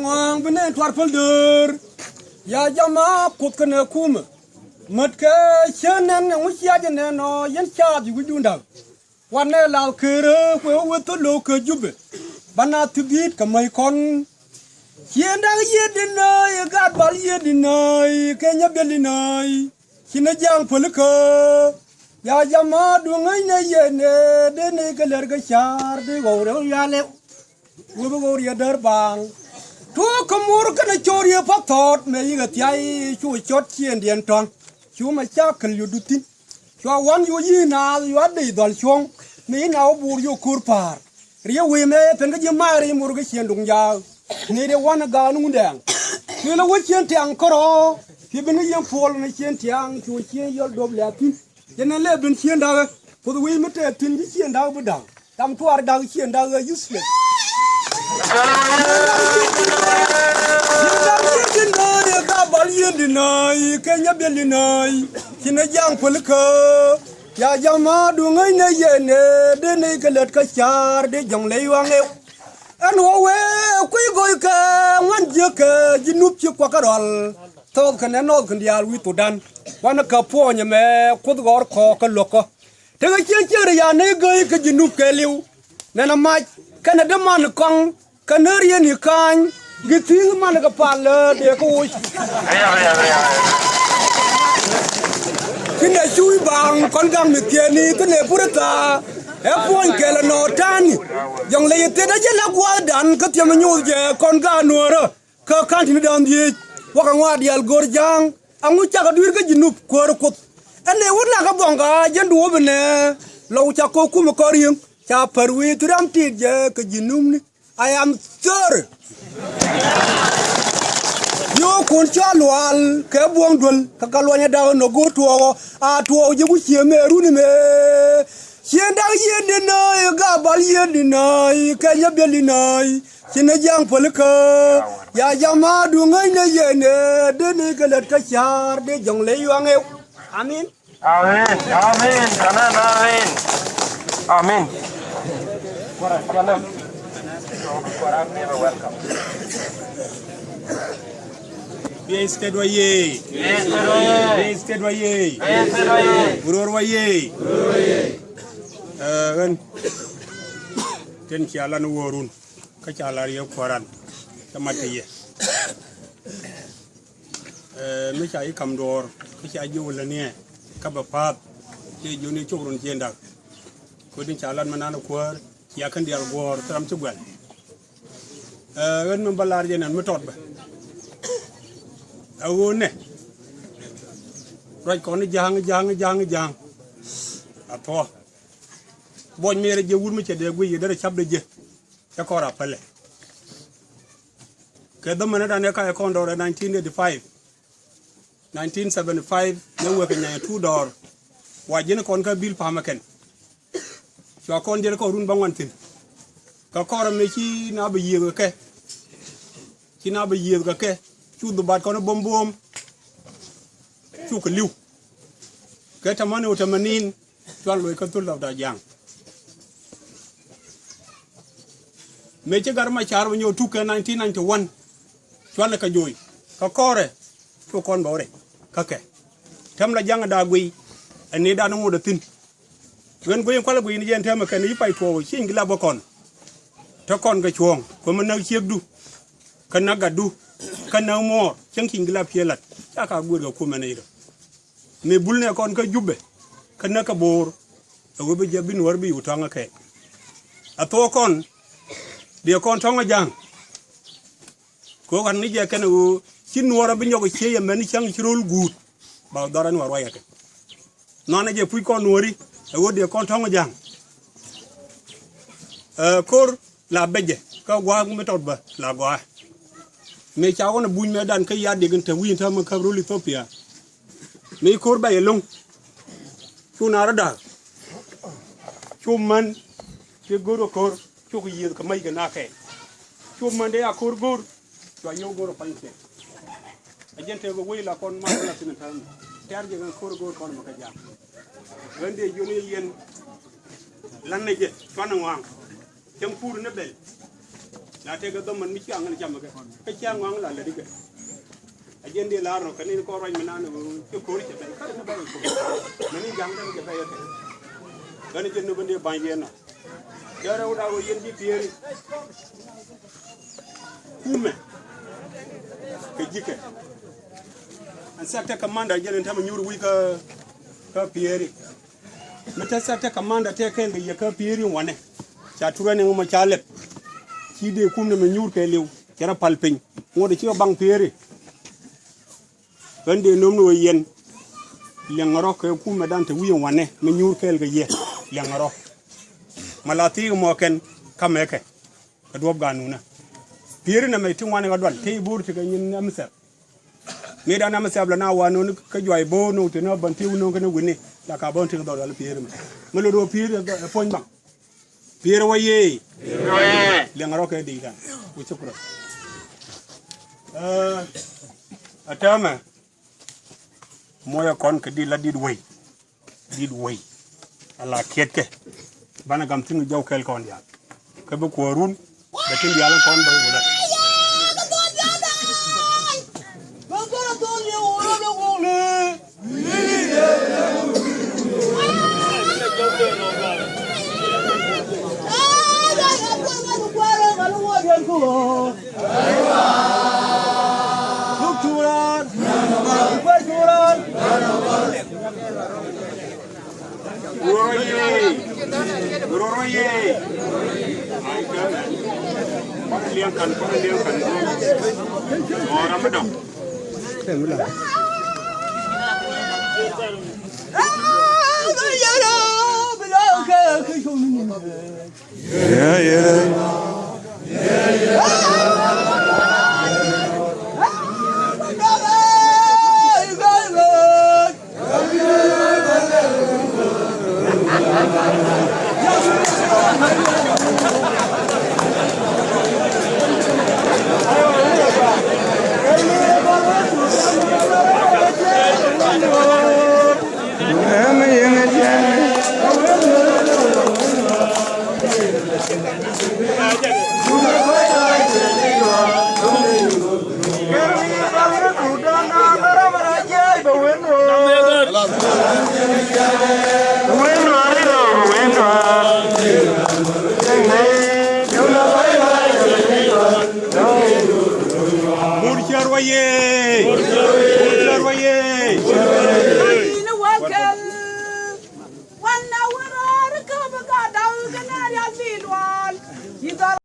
ngoang benen twar polder ya jama kut kana kuma mat ka chanan ngu sia jene no yan cha ji gudunda wanne lal kere ko woto lo ke jube bana tibit ka mai kon chienda yedina ga bal yedina kenya belina china jang polka ya jama du ngai ne yene de ne ka ler ga char de go re ya le wo go ya dar bang to komur kana chori pa thot me yi ga tai chu chot chien dien ton chu ma cha kal yu dutin chu wan yu yi na yu ade dal chong me na bur yu kur par riya we me pen ga ji ma ri mur ga chien dung ya ni de wan ga nu ndang ni la wo chien tiang koro fi bin yi pol na chien tiang chu chien yol dob la tin jene le bin chien da ko we me te tin ji chien da bu dang tam tuar da chien da useless Kenya belinai kina jang polka ya jama du ngai ne yene de ne galet ka char de jong le wang e an wo we kui goi ka ngan je ka jinup chi kwa karol to kan no kan dia wi to dan wana ka po nya me ku gor ko ka loko te ga che ya ne goi ka jinup ke liu na na ma kana de man kong kanarian ni kan gitu mana kepala dia kau. Kena cui bang kongang mikir ni kena purata. Puan kela notan. Yang lain tidak je lagu dan ketia menyul je kongang Nuer ke kantin dalam dia. Wakang wadi algorjang. Angu cakap duit ke jenup kuarukut. Ane wuna ke bangga jendu bene. Lau cakap ku mekariang. Caparwi tu ram tid je ke jenum ni. I am sure. Yo kun chalwal ke buang dul kakalwanya da no go tuo a tuo je ku chie meru ni me chien da yende na ga bal yende na kenya belina china jang polka ya jama du ngai ne yene de ne galet ka char de jong le yuang eu amin amin amin kanan amin amin Bieh stedwaye. Bieh stedwaye. Uror waye. Kan ten chalan worun ka chalar yo koran tamatiye. Me chai kam dor ka chai jula ne ka ba pat ke juni chukrun jenda. Ko din chalan manana kwar ya kan dial gor tram chugwan. Kan membalar jenan metod ba. Awone roi kon jang ato boñ mere je wurmu ci de guyi dara chabde je ta ko rappele ke do mena dane ka ko ndore 1985 1975 ne wo ke nyaya $2 wajine kon ka bil pamaken so kon je ko run bangontin ka ko ram ne ci na ba yego ke ci na ba yego ke chu du bat kono bom bom chu ka liu ke tamane o tamanin twal loy ka tul da jang me che gar ma char nyo tu ka 1991 twal ka joy ka kore chu kon bore ka ke tam la jang da gui ani da no da tin wen goyen kwala gui ni jen tema kan yi pai to singla bokon to kon ga chuong ko man na chiegdu kan na gadu kana mo changking gila pielat aka gurgo kuma neiro me bulne kon ka jubbe kana ka bor awobe jabin warbi utanga ke ato kon de kon tonga jang ko kan ni je kana u chin wora bi nyogo cheye men chang chirul gut ba doran war wayake nona je puy kon wori awode kon tonga jang kor la beje ka gwa metod ba la gwa me chawo na buñ me dan kay ya degante winta ma kabrul Ethiopia me kor baye long chu na rada chu man ke goro kor chu yi ka mai ga na ke chu man de akor gor to yo goro panke agente go wela kon ma la tin tan terje ga kor gor kon ma ka ja wende joni yen lan ne je fana wang tem pour ne bel na te ga man mi chiang na cham ka chiang wang la le dige ajen de la ro ka ni ko ro mi na no ke ko ri ke ka na ba ko mani gang da ke ba ya ga ni jenno bande ba yen na dara uda wo yen ji pieri kume ke jike an sakta commander jelen tam nyuru wi ka pieri meta sakta commander te ken ga ka pieri wane cha turane ngoma cha lep ci de kum ne me nyur ke lew kera palpin ngode ci bang pieri bande nom no yen lengaro ke kum me dante wi wane me nyur kel ga ye lengaro malati mo ken kameke ka dob ganuna pieri na me tin wane ga dwal te burti ga nyin amsa me da na masa bla na wano ka joy bo no te no ban ti no ka ne wini la ka bon tin do dal pieri me lo do pieri poñ bang pieri waye lengaro ke di dan ku chukra atama moya kon ke di la did way ala ket ke bana gam tin jaw kel kon ya ke bu ko run da tin ya lan kon ba wala Uror ye ai kan liang kan orang bedok Borchar waye